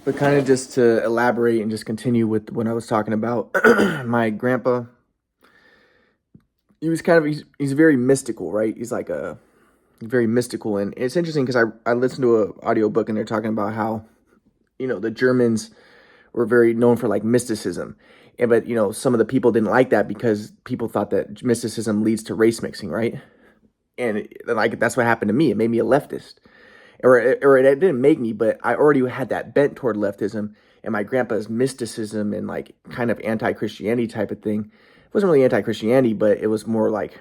But kind of just to elaborate and just continue with what I was talking about, my grandpa, he's very mystical, right? He's like a very mystical, and it's interesting because I listened to an audiobook and they're talking about how the Germans were very known for like mysticism, and but some of the people didn't like that because people thought that mysticism leads to race mixing, right? And like that's what happened to me. It made me a leftist, or it didn't make me, but I already had that bent toward leftism. And my grandpa's mysticism and like kind of anti-Christianity type of thing, it wasn't really anti-Christianity, but it was more like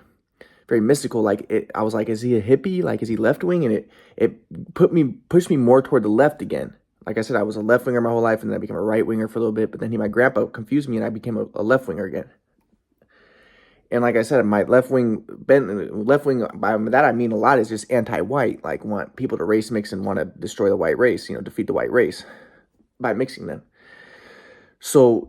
very mystical. I was like, is he a hippie? Like, is he left wing? And it pushed me more toward the left again. Like I said, I was a left winger my whole life, and then I became a right winger for a little bit. But then my grandpa confused me, and I became a left winger again. And like I said, my left wing, by that I mean a lot, is just anti-white. Like, want people to race mix and want to destroy the white race, defeat the white race by mixing them. So,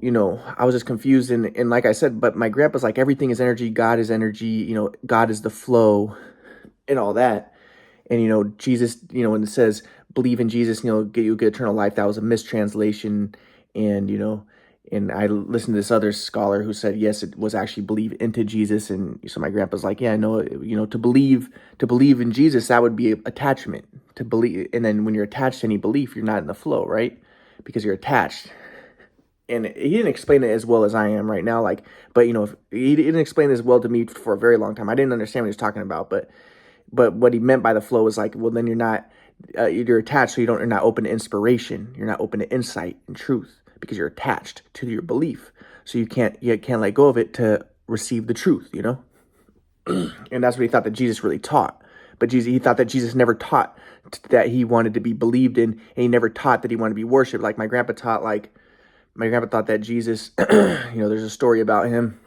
I was just confused. And like I said, but my grandpa's like, everything is energy. God is energy. God is the flow and all that. And, Jesus, when it says believe in Jesus, get eternal life, that was a mistranslation. And I listened to this other scholar who said, yes, it was actually believe into Jesus. And so my grandpa's like, yeah, no, to believe in Jesus, that would be attachment to believe. And then when you're attached to any belief, you're not in the flow, right? Because you're attached. And he didn't explain it as well as I am right now. But if he didn't explain it as well to me for a very long time. I didn't understand what he was talking about. But what he meant by the flow is like, well, then you're not, you're attached, so you're not open to inspiration. You're not open to insight and truth because you're attached to your belief. So you can't let go of it to receive the truth, And that's what he thought that Jesus really taught. But he thought that Jesus never taught that he wanted to be believed in, and he never taught that he wanted to be worshipped. Like my grandpa thought that Jesus, there's a story about him.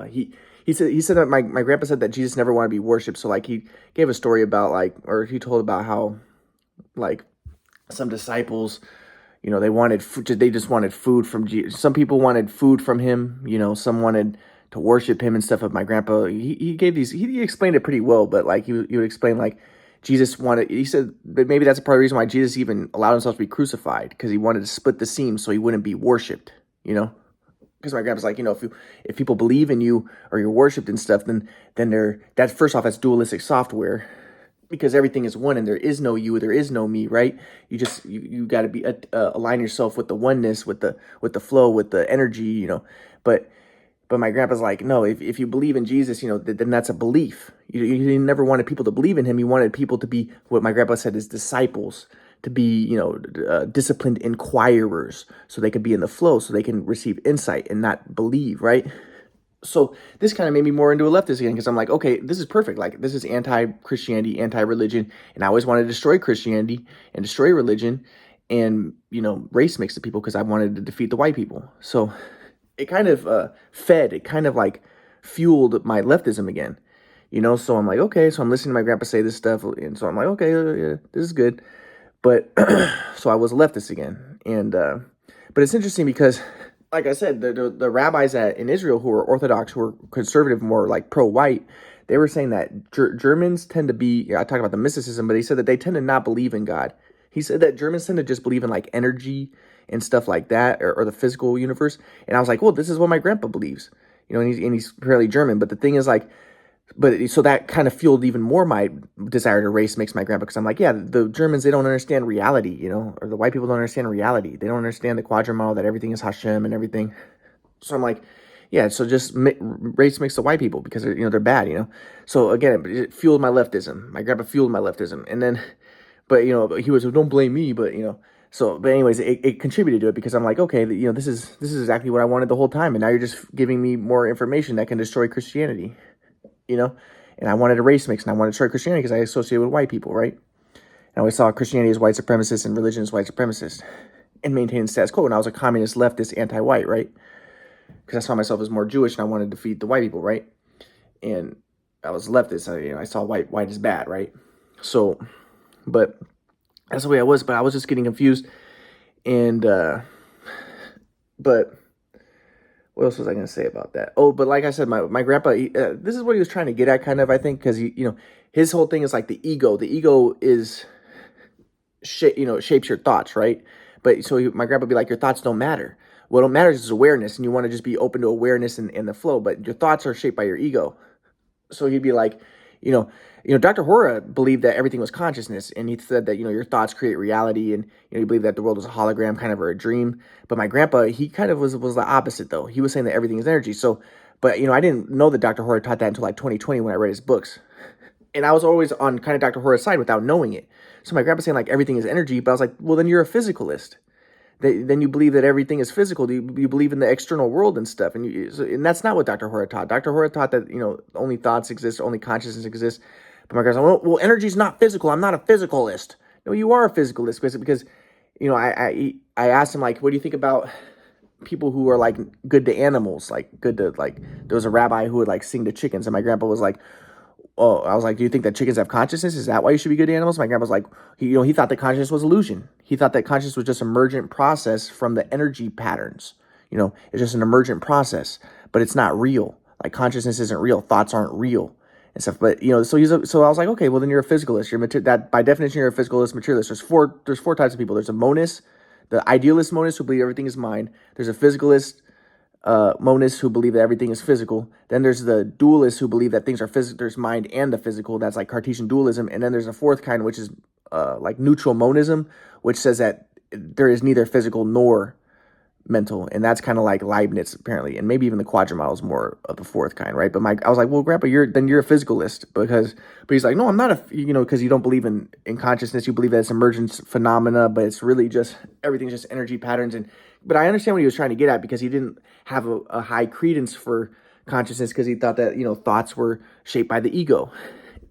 He said that my grandpa said that Jesus never wanted to be worshipped. So like he gave a story about he told about how like some disciples, they wanted food, they just wanted food from Jesus. Some people wanted food from him, some wanted to worship him and stuff. Of my grandpa, he explained it pretty well, but like he would explain like Jesus wanted, he said that maybe that's a part of the reason why Jesus even allowed himself to be crucified, because he wanted to split the seam so he wouldn't be worshipped, because my grandpa's like, if people believe in you or you're worshipped and stuff, then that's first off, that's dualistic software, because everything is one and there is no you, there is no me, right? You got to be align yourself with the oneness, with the flow, with the energy, but my grandpa's like, no, if you believe in Jesus, then that's a belief. You never wanted people to believe in him. You wanted people to be what my grandpa said is disciples, to be, disciplined inquirers, so they could be in the flow, so they can receive insight and not believe, right? So this kind of made me more into a leftist again, because I'm like, okay, this is perfect. Like, this is anti-Christianity, anti-religion, and I always wanted to destroy Christianity and destroy religion and, race mix the people, because I wanted to defeat the white people. So it kind of it kind of like fueled my leftism again, So I'm like, okay, so I'm listening to my grandpa say this stuff, and so I'm like, okay, yeah, this is good. But so I was a leftist again, and but it's interesting because, like I said, the rabbis in Israel who were Orthodox, who were conservative, more like pro-white, they were saying that Germans tend to be, I talked about the mysticism, but he said that they tend to not believe in God. He said that Germans tend to just believe in like energy and stuff like that, or the physical universe. And I was like, well, this is what my grandpa believes, and he's fairly German. But the thing is like, so that kind of fueled even more my desire to race mix my grandpa, because I'm like, yeah, the Germans, they don't understand reality, or the white people don't understand reality. They don't understand the quadrant model, that everything is Hashem and everything. So I'm like, yeah, so just race mix the white people because they're bad, So again, it fueled my leftism. My grandpa fueled my leftism, and then, but he was, don't blame me, but So, but anyways, it contributed to it, because I'm like, okay, this is exactly what I wanted the whole time, and now you're just giving me more information that can destroy Christianity. And I wanted a race mix, and I wanted to destroy Christianity because I associated with white people, right? And I always saw Christianity as white supremacist and religion as white supremacist, and maintaining status quo. And I was a communist, leftist, anti-white, right? Because I saw myself as more Jewish, and I wanted to defeat the white people, right? And I was leftist. I saw white is bad, right? So, but that's the way I was. But I was just getting confused, and but. What else was I going to say about that? Oh, but like I said, my grandpa, this is what he was trying to get at, kind of, I think, because his whole thing is like the ego. The ego is, shapes your thoughts, right? But so my grandpa would be like, your thoughts don't matter. What matters is awareness, and you want to just be open to awareness and the flow. But your thoughts are shaped by your ego. So he'd be like, you know, Dr. Hora believed that everything was consciousness, and he said that your thoughts create reality, and he believed that the world was a hologram, kind of, or a dream. But my grandpa, he kind of was the opposite though. He was saying that everything is energy. So, but I didn't know that Dr. Hora taught that until like 2020 when I read his books, and I was always on kind of Dr. Hora's side without knowing it. So my grandpa saying like everything is energy, but I was like, well, then you're a physicalist. Then you believe that everything is physical. You believe in the external world and stuff, and that's not what Dr. Hora taught. Dr. Hora taught that only thoughts exist, only consciousness exists. But my guy's like, well, energy's not physical. I'm not a physicalist. No, you are a physicalist because I asked him like, what do you think about people who are like good to animals, like good to like. There was a rabbi who would like sing to chickens, and my grandpa was like, oh, I was like, do you think that chickens have consciousness? Is that why you should be good to animals? My grandpa was like, he thought that consciousness was illusion. He thought that consciousness was just emergent process from the energy patterns. It's just an emergent process, but it's not real. Like consciousness isn't real. Thoughts aren't real and stuff. But so I was like, okay, well then you're a physicalist. That by definition you're a physicalist, materialist. There's four types of people. There's a monist, the idealist monist who believe everything is mind. There's a physicalist monists who believe that everything is physical. Then there's the dualists who believe that things are physical. There's mind and the physical. That's like Cartesian dualism. And then there's a fourth kind, which is like neutral monism, which says that there is neither physical nor mental. And that's kind of like Leibniz, apparently. And maybe even the Quadramile is more of the fourth kind, right? But I was like, well, Grandpa, you're a physicalist but he's like, no, I'm not because you don't believe in consciousness. You believe that it's emergent phenomena, but it's really just everything's just energy patterns. But I understand what he was trying to get at, because he didn't have a high credence for consciousness, because he thought that thoughts were shaped by the ego.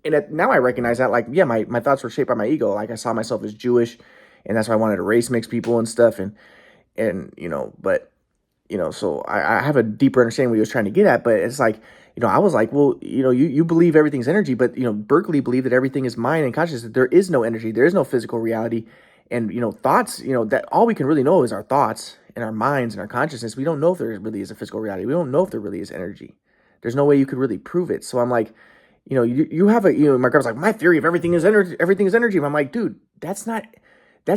And now I recognize that, like, yeah, my thoughts were shaped by my ego. Like I saw myself as Jewish, and that's why I wanted to race mix people and stuff. So I have a deeper understanding what he was trying to get at. But it's like, I was like, well, you believe everything's energy, but Berkeley believed that everything is mind and consciousness. That there is no energy, there is no physical reality, and thoughts. That all we can really know is our thoughts and our minds and our consciousness. We don't know if there really is a physical reality. We don't know if there really is energy. There's no way you could really prove it. So I'm like, you have my grandpa's like, my theory of everything is energy. Everything is energy. And I'm like, dude, that's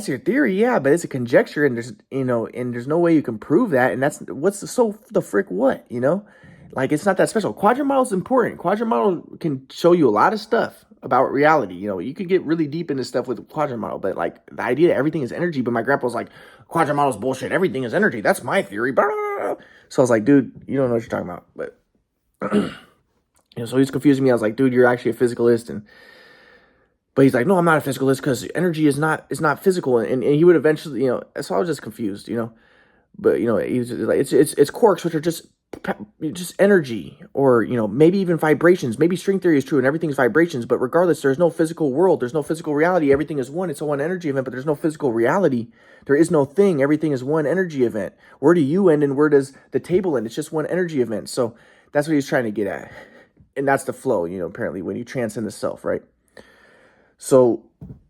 your theory, yeah, but it's a conjecture, and there's no way you can prove that. And that's the frick what, like, it's not that special. Quadramodel is important. Quadramodel can show you a lot of stuff about reality. You could get really deep into stuff with Quadramodel, but like the idea that everything is energy. But my grandpa was like, Quadramodel is bullshit. Everything is energy. That's my theory. Blah, blah, blah. So I was like, dude, you don't know what you're talking about. But so he's confusing me. I was like, dude, you're actually a physicalist. But he's like, no, I'm not a physicalist, because energy is not physical. And he would eventually, so I was just confused, But he's like, it's quarks, which are just energy, or maybe even vibrations. Maybe string theory is true and everything's vibrations, but regardless, there's no physical world, there's no physical reality. Everything is one. It's a one energy event, but there's no physical reality. There is no thing. Everything is one energy event. Where do you end and where does the table end? It's just one energy event. So that's what he's trying to get at, and that's the flow. Apparently, when you transcend the self, right? So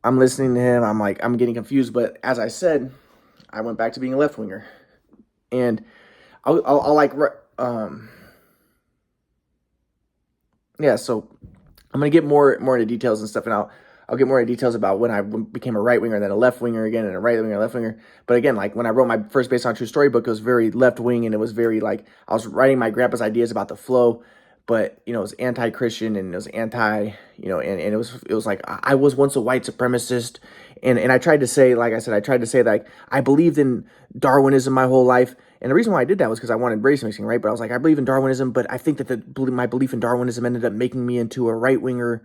I'm listening to him. I'm like, I'm getting confused. But as I said, I went back to being a left winger, and I'll like, yeah. So I'm gonna get more into details and stuff, and I'll get more into details about when I became a right winger, and then a left winger again, and a right winger, left winger. But again, like when I wrote my first Based on True Story book, it was very left wing, and it was very like I was writing my grandpa's ideas about the flow. But it was anti-Christian, and it was anti, and it was like I was once a white supremacist, and I tried to say, like I said, that I believed in Darwinism my whole life, and the reason why I did that was because I wanted race mixing, right? But I was like, I believe in Darwinism, but I think that my belief in Darwinism ended up making me into a right winger,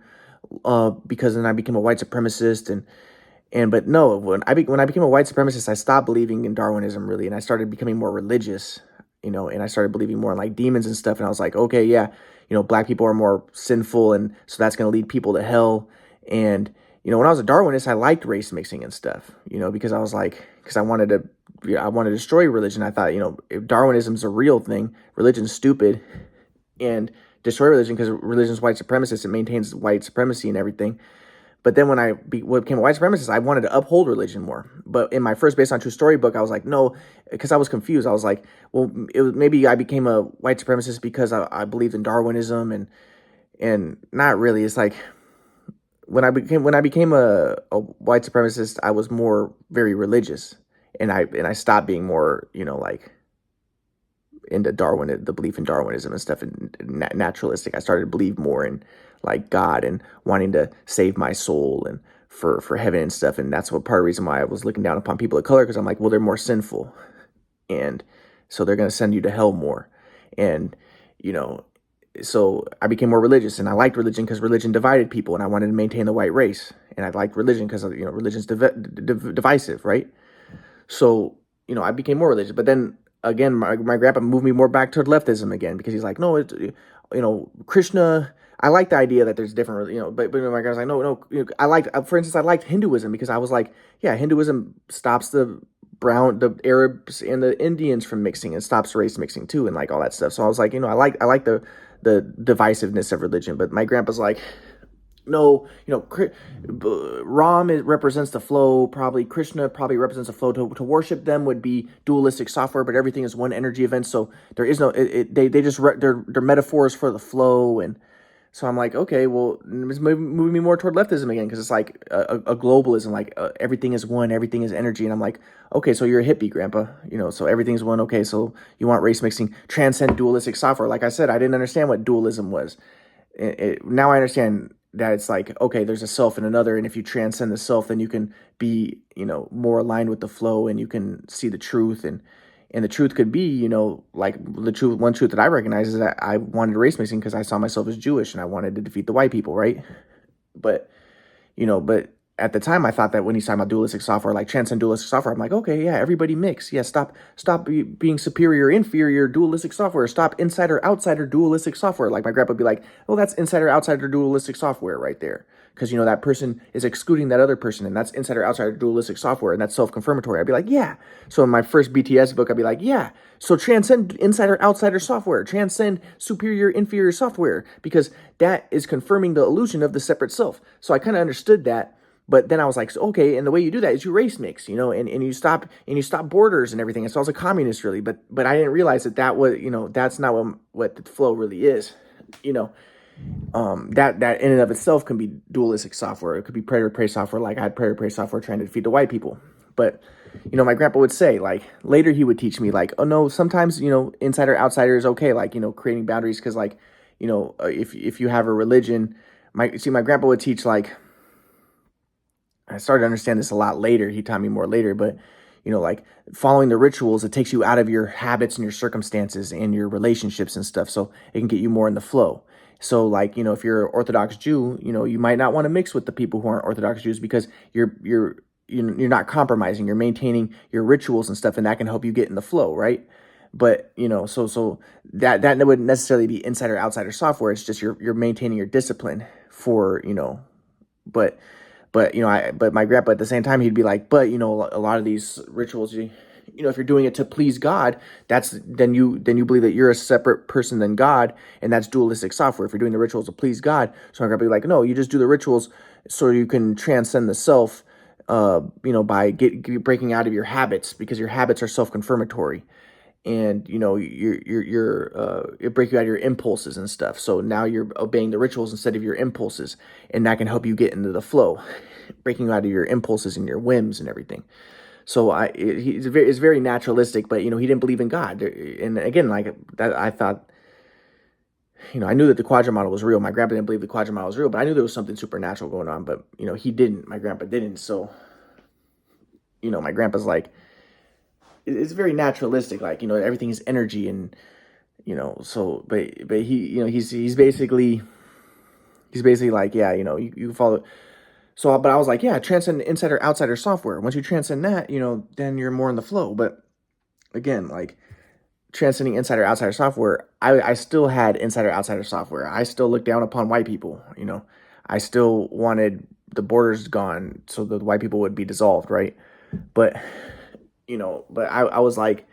because then I became a white supremacist, but no, when I became a white supremacist, I stopped believing in Darwinism really, and I started becoming more religious, and I started believing more in like demons and stuff, and I was like, okay, yeah. Black people are more sinful, and so that's going to lead people to hell. And, when I was a Darwinist, I liked race mixing and stuff, because I was like, because I wanted to destroy religion. I thought, if Darwinism's a real thing, religion's stupid, and destroy religion, because religion's white supremacist. It maintains white supremacy and everything. But then when I became a white supremacist, I wanted to uphold religion more. But in my first Based on True Story book, I was like, no, because I was confused. I was like, well, maybe I became a white supremacist because I believed in Darwinism, and not really. It's like when I became a white supremacist, I was very religious, and I stopped being more, like into the belief in Darwinism and stuff, and naturalistic. I started to believe more in like God and wanting to save my soul and for heaven and stuff. And that's what part of the reason why I was looking down upon people of color, because I'm like, well, they're more sinful, and so they're going to send you to hell more. And you know, so I became more religious, and I liked religion because religion divided people, and I wanted to maintain the white race. And I liked religion because religion's divisive, right? So I became more religious. But then again, my grandpa moved me more back toward leftism again, because he's like, no, it's Krishna. I like the idea that there's different, but my guy's like, no, I liked, for instance, I liked Hinduism, because I was like, yeah, Hinduism stops the Arabs and the Indians from mixing, and stops race mixing too, and like all that stuff. So I was like, I like the divisiveness of religion. But my grandpa's like, no, Ram represents the flow. Probably Krishna probably represents the flow. To worship them would be dualistic software, but everything is one energy event. So there is no. They just they're metaphors for the flow. And so I'm like, okay, well, it's moving me more toward leftism again, because it's like a globalism, like everything is one, everything is energy. And I'm like, okay, so you're a hippie, grandpa, so everything's one. Okay, so you want race mixing, transcend dualistic software. Like I said, I didn't understand what dualism was. Now I understand that it's like, okay, there's a self and another, and if you transcend the self, then you can be, more aligned with the flow, and you can see the truth. And the truth could be, like one truth that I recognize is that I wanted race mixing because I saw myself as Jewish, and I wanted to defeat the white people, right? But but at the time, I thought that when he's talking about dualistic software, like transcend dualistic software, I'm like, okay, yeah, everybody mix. Yeah, stop being superior, inferior, dualistic software. Stop insider, outsider, dualistic software. Like my grandpa would be like, well, that's insider, outsider, dualistic software right there. Because, that person is excluding that other person, and that's insider, outsider, dualistic software, and that's self-confirmatory. I'd be like, yeah. So in my first BTS book, I'd be like, yeah. So transcend insider, outsider software. Transcend superior, inferior software, because that is confirming the illusion of the separate self. So I kind of understood that. But then I was like, so, okay, and the way you do that is you race mix, and you stop borders and everything. And so I was a communist, really, but I didn't realize that was, that's not what the flow really is, that in and of itself can be dualistic software. It could be predator prey software, like I had predator prey software trying to defeat the white people. But my grandpa would say, like, later he would teach me, like, oh no, sometimes insider outsider is okay, like creating boundaries, because like if you have a religion, my grandpa would teach, like, I started to understand this a lot later. He taught me more later, but like following the rituals, it takes you out of your habits and your circumstances and your relationships and stuff, so it can get you more in the flow. So like, if you're an Orthodox Jew, you might not want to mix with the people who aren't Orthodox Jews, because you're not compromising, you're maintaining your rituals and stuff, and that can help you get in the flow, right? But so that wouldn't necessarily be insider outsider software. It's just you're maintaining your discipline for but but my grandpa at the same time, he'd be like, but a lot of these rituals, if you're doing it to please God, then you believe that you're a separate person than God, and that's dualistic software. If you're doing the rituals to please God, so my grandpa would be like, no, you just do the rituals so you can transcend the self, by breaking out of your habits, because your habits are self-confirmatory. And it break you out of your impulses and stuff. So now you're obeying the rituals instead of your impulses, and that can help you get into the flow, breaking you out of your impulses and your whims and everything. So it's very naturalistic, but he didn't believe in God. And again, like that, I thought, I knew that the quadrant model was real. My grandpa didn't believe the quadrant model was real, but I knew there was something supernatural going on. But he didn't. My grandpa didn't. So my grandpa's like, it's very naturalistic, like everything is energy, and so but he he's basically like, yeah, you follow. So but I was like, yeah, transcend insider outsider software. Once you transcend that, then you're more in the flow. But again, like transcending insider outsider software, I still had insider outsider software. I still looked down upon white people. I still wanted the borders gone so the white people would be dissolved, right? But but I was like,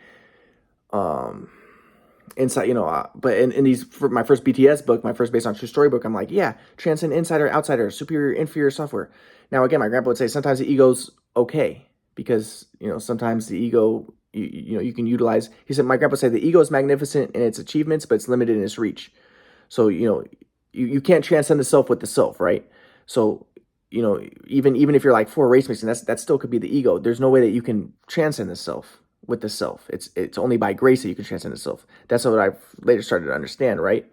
inside, but in these, for my first BTS book, my first based on true story book, I'm like, yeah, transcend insider, outsider, superior, inferior software. Now, again, my grandpa would say sometimes the ego's okay, because, sometimes the ego, you can utilize, he said, my grandpa said the ego is magnificent in its achievements, but it's limited in its reach. So, you can't transcend the self with the self, right? So even if you're like for race mixing, that still could be the ego. There's no way that you can transcend the self with the self. It's only by grace that you can transcend the self. That's what I've later started to understand, right?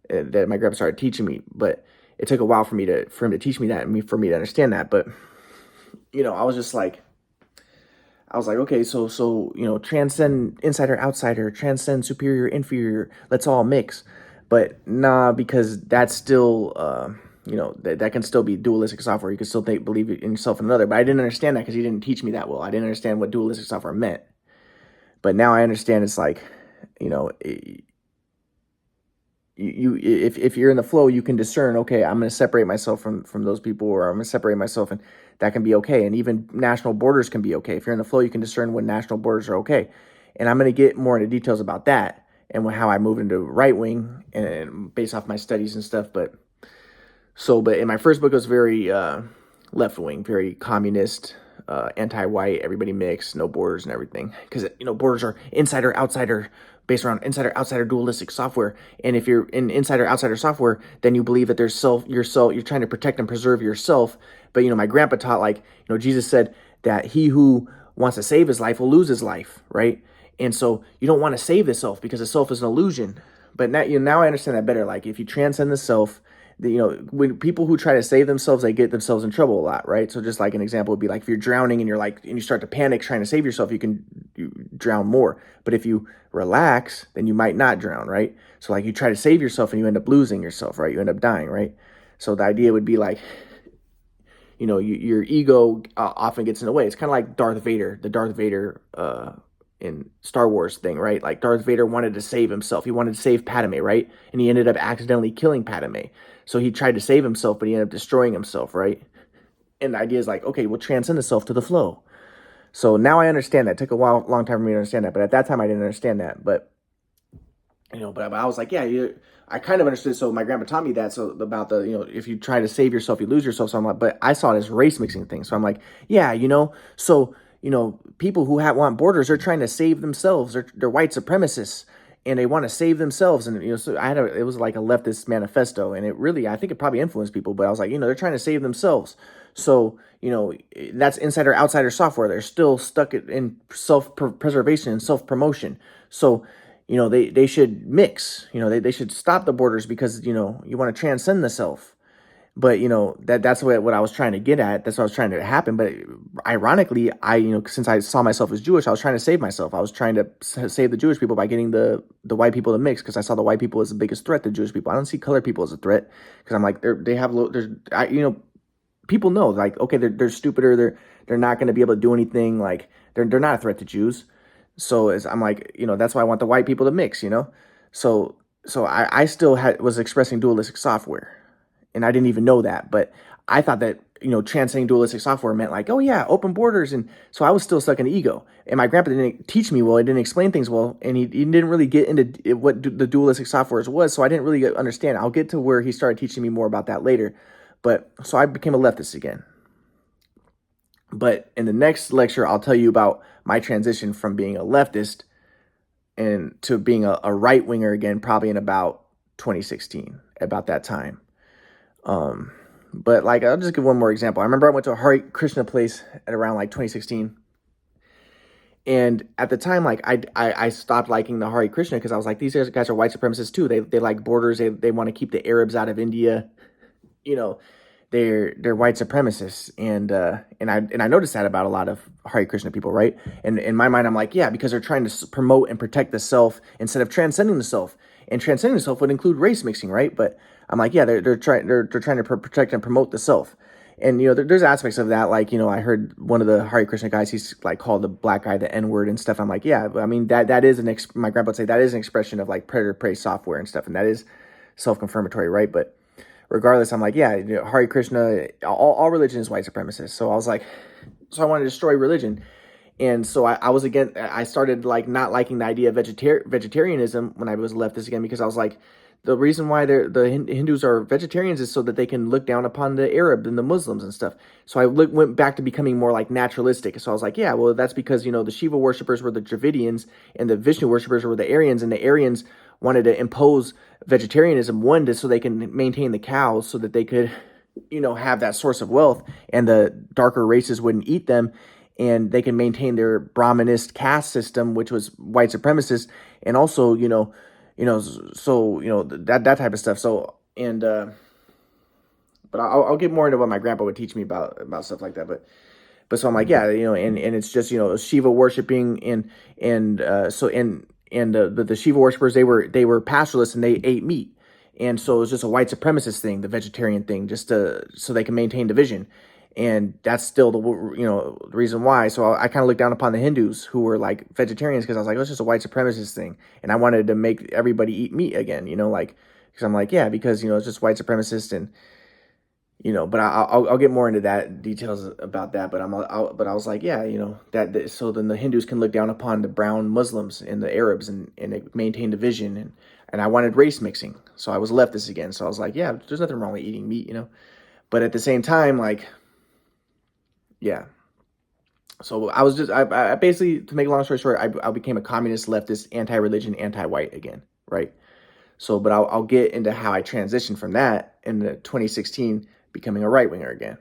That my grandpa started teaching me, but it took a while for him to teach me that, and for me to understand that. But I was just like, okay, so transcend insider, outsider, transcend superior, inferior. Let's all mix. But nah, because that's still, that can still be dualistic software. You can still believe in yourself and another. But I didn't understand that because he didn't teach me that well. I didn't understand what dualistic software meant. But now I understand. It's like, if you're in the flow, you can discern, okay, I'm going to separate myself from those people, or I'm going to separate myself, and that can be okay. And even national borders can be okay. If you're in the flow, you can discern when national borders are okay. And I'm going to get more into details about that and how I move into right wing and based off my studies and stuff. But in my first book, it was very left wing, very communist, anti-white, everybody mixed, no borders and everything. Because borders are insider, outsider, based around insider, outsider, dualistic software. And if you're in insider, outsider software, then you believe that there's you're trying to protect and preserve yourself. But my grandpa taught, like, Jesus said that he who wants to save his life will lose his life, right? And so you don't want to save the self, because the self is an illusion. But now I understand that better. Like, if you transcend the self, when people who try to save themselves, they get themselves in trouble a lot, right? So just like an example would be like, if you're drowning and you start to panic trying to save yourself, you drown more. But if you relax, then you might not drown, right? So like, you try to save yourself and you end up losing yourself, right? You end up dying, right? So the idea would be like, your ego often gets in the way. It's kind of like Darth Vader, the Darth Vader in Star Wars thing, right? Like, Darth Vader wanted to save himself. He wanted to save Padme, right? And he ended up accidentally killing Padme. So he tried to save himself, but he ended up destroying himself, right? And the idea is like, okay, we'll transcend the self to the flow. So now I understand that. It took a long time for me to understand that. But at that time, I didn't understand that. But, but I was like, yeah, I kind of understood. So my grandpa taught me that. So about if you try to save yourself, you lose yourself. So I'm like, but I saw it as race mixing thing. So I'm like, yeah, so, people who want borders are trying to save themselves. They're white supremacists, and they want to save themselves. And, so it was like a leftist manifesto, and I think it probably influenced people, but I was like, they're trying to save themselves. So, that's insider, outsider software. They're still stuck in self-preservation and self-promotion. So, they should mix, they should stop the borders, because, you want to transcend the self. But, that's what I was trying to get at. That's what I was trying to happen. But ironically, since I saw myself as Jewish, I was trying to save myself. I was trying to save the Jewish people by getting the white people to mix, because I saw the white people as the biggest threat to Jewish people. I don't see colored people as a threat, because I'm like, people know, like, okay, they're stupider. They're not going to be able to do anything. Like, they're not a threat to Jews. So I'm like, that's why I want the white people to mix, So I still was expressing dualistic software. And I didn't even know that, but I thought that, transcending dualistic software meant like, oh yeah, open borders. And so I was still stuck in the ego. And my grandpa didn't teach me well. He didn't explain things well. And he didn't really get into what the dualistic software was. So I didn't really understand. I'll get to where he started teaching me more about that later. But so I became a leftist again. But in the next lecture, I'll tell you about my transition from being a leftist and to being a right winger again, probably in about 2016, about that time. But like, I'll just give one more example. I remember I went to a Hare Krishna place at around like 2016. And at the time, like, I stopped liking the Hare Krishna, because I was like, these guys are white supremacists too. They like borders. They want to keep the Arabs out of India. They're white supremacists. And I noticed that about a lot of Hare Krishna people, right? And in my mind, I'm like, yeah, because they're trying to promote and protect the self instead of transcending the self. And transcending the self would include race mixing, right? But I'm like, yeah, they're trying to protect and promote the self. And, there's aspects of that. Like, I heard one of the Hare Krishna guys, he's like called the black guy the N-word and stuff. I'm like, yeah, I mean, that is my grandpa would say that is an expression of like predator prey software and stuff. And that is self-confirmatory, right? But regardless, I'm like, yeah, Hare Krishna, all religion is white supremacist. So I was like, so I wanted to destroy religion. And so I started like not liking the idea of vegetarianism when I was leftist again, because I was like, the reason why the Hindus are vegetarians is so that they can look down upon the Arab and the Muslims and stuff. So I went back to becoming more like naturalistic. So I was like, yeah, well, that's because, the Shiva worshippers were the Dravidians and the Vishnu worshippers were the Aryans, and the Aryans wanted to impose vegetarianism, so they can maintain the cows, so that they could, have that source of wealth, and the darker races wouldn't eat them, and they can maintain their Brahminist caste system, which was white supremacist, and also, so that type of stuff. So and but I'll get more into what my grandpa would teach me about stuff like that. But so I'm like, yeah, and it's just, Shiva worshiping, but the Shiva worshippers, they were pastoralists and they ate meat. And so it was just a white supremacist thing, the vegetarian thing, just so they can maintain division. And that's still the reason why. So I kind of looked down upon the Hindus who were like vegetarians, because I was like, oh, it's just a white supremacist thing. And I wanted to make everybody eat meat again, because I'm like, yeah, because, it's just white supremacist. And, but I'll get more into that details about that. But but I was like, yeah, so then the Hindus can look down upon the brown Muslims and the Arabs, and it maintain division, and I wanted race mixing, so I was leftist again. So I was like, yeah, there's nothing wrong with eating meat, but at the same time, like, yeah. So I was just I basically, to make a long story short, I became a communist, leftist, anti-religion, anti-white again, right? So, but I'll get into how I transitioned from that in the 2016, becoming a right winger again.